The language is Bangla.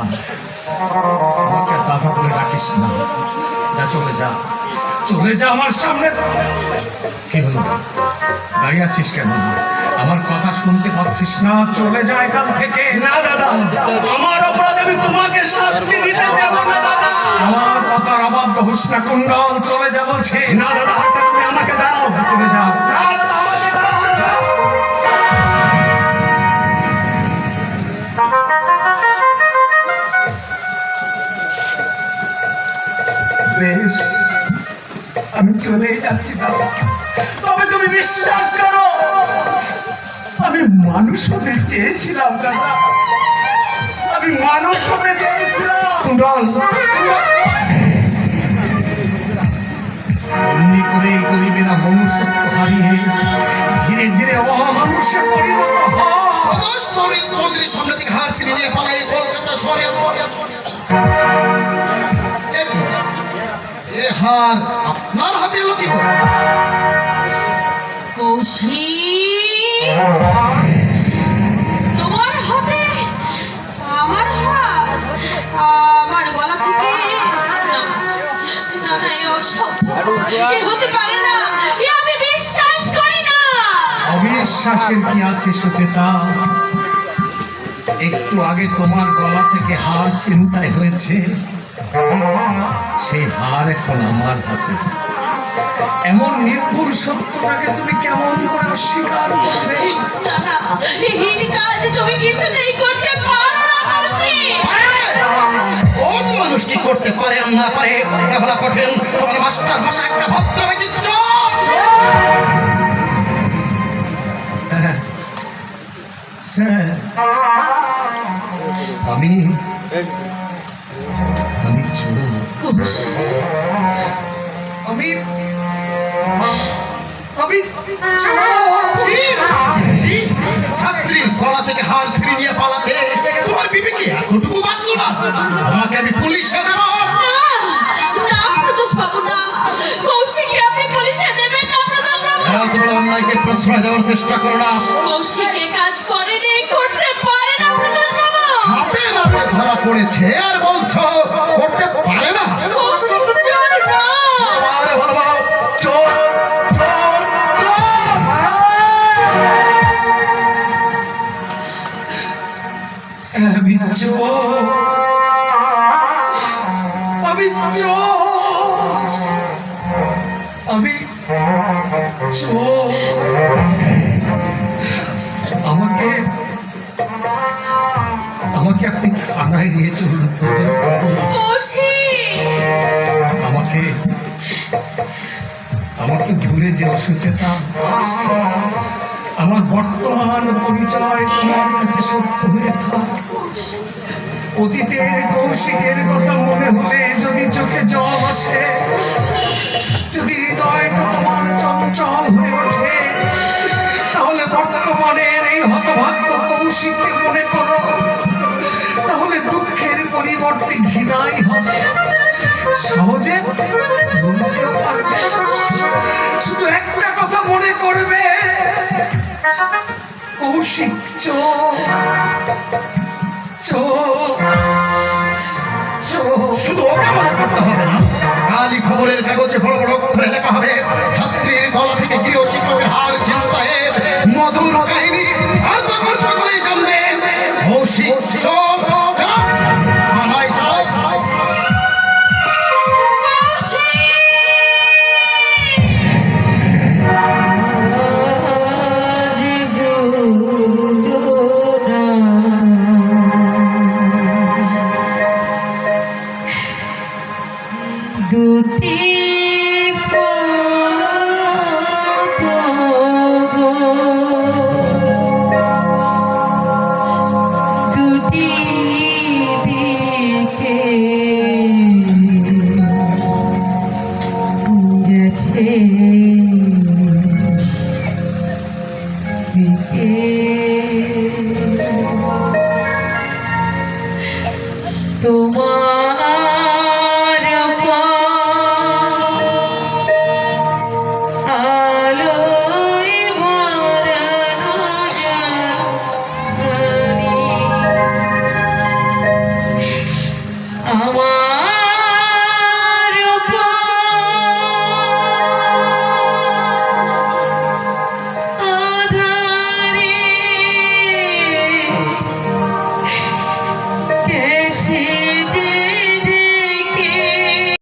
আমাকে দাদা বলে ডাকিস না, যা চলে যা, চলে যা আমার সামনে। কি হলো, দাঁড়িয়ে আছিস কেন? আমার কথা শুনতে পাচ্ছিস না? চলে যা এখান থেকে। না দাদা, আমার অপরাধ আমি তোমাকে শাস্তি দিতে দেব না দাদা। আমার কথার অবাধ্য হোস না কুণ্ডল, চলে যা বলছি। না দাদা, হাতটা তুমি আমাকে দাও। চলে যা। বেশ, আমি চলেই যাচ্ছি দাদা। তবে তুমি বিশ্বাস করো, আমি মানুষ হতে চেয়েছিলাম দাদা, আমি মানুষ হতে চেয়েছিলাম। কুণ্ডল, এমনি করে গরিবেরা মনুষ্যত্ব হারিয়ে ধীরে ধীরে অমানুষে পরিণত হয়। চৌধুরীর সামনে থেকে হার ছিনিয়ে নিয়ে পালাই কলকাতা শহরে। এ হার আপনার হাতে এলো কি করে? কৌশিক, তোমার হাতে আমার হার আমার গলা থেকে? না না, এ অসম্ভব, এ হতে পারে না, এ আমি বিশ্বাস করি না। অবিশ্বাসের কি আছে সুচেতা? একটু আগে তোমার গলা থেকে হার ছিনতাই হয়েছে, সেই হার এখন আমার হাতে। এমন নির্ভুল সত্যটাকে তুমি কেমন করে অস্বীকার করবে? না না, এই হীন কাজ তুমি কিছুতেই করতে পারো না কৌশিক। কোন মানুষটি করতে পারে আর না পারে তা বলা কঠিন। তোমার মাস্টার মশাই একটা ভদ্র বৈচিত্র্য। হ্যাঁ, হ্যাঁ, আমি চোর। কৌশিক, আমি চোর। ছাত্রীর গলা থেকে হার ছিনিয়ে নিয়ে পালাতে তোমার বিবেকে এতটুকু বাঁধলো না? তোমাকে আমি পুলিশে দেবো। না প্রদোষ বাবু, না, কৌশিককে আপনি পুলিশে দেবেন না প্রদোষ বাবু। এত বড় অন্যায়কে প্রশ্রয় দেওয়ার চেষ্টা করো না। কৌশিকে কাজ করেনি, করতে পারে না প্রদোষ বাবু। হাতে নাতে ধরা পড়েছে আর বলছো করতে পারে না? কৌশিক চোর না। আরে বলবো চোর, চোর, চোর। আমি চোর, আমি চোর, আমি চোর। আমাকে আমাকে আপনি থানায় নিয়ে চলুন প্রদীপবাবু। কৌশিক, আমাকে আমাকে ভুলে যেও সুচেতা। আমার বর্তমান পরিচয় তোমার কাছে সত্য হয়ে থাক। অতীতের কৌশিকের কথা মনে হলে যদি চোখে জল আসে, যদি হৃদয়টা তোমার চঞ্চল হয়ে ওঠে, তাহলে বর্তমানের এই হতভাগ্য কৌশিককে মনে করো। তাহলে দুঃখের পরিবর্তে ঘৃণাই হবে, সহজে ভুলতেও পারবে। শুধু একটা কথা মনে করবে, কৌশিক চোর, চোর, চোর। শুধু ওকে মনে করতে হবে না, কালই খবরের কাগজে বড় বড় অক্ষরে লেখা হবে ছাত্রীর গলা থেকে গৃহ শিক্ষকের হার ছিনতাইয়ের মধুর কাহিনী। আর তখন সকলেই জানবে কৌশিক চোর। চালাও, থানায় চালাও। দুটি দুটি দিকে গেছে তোমার আলোয় ভরানো জানি আমার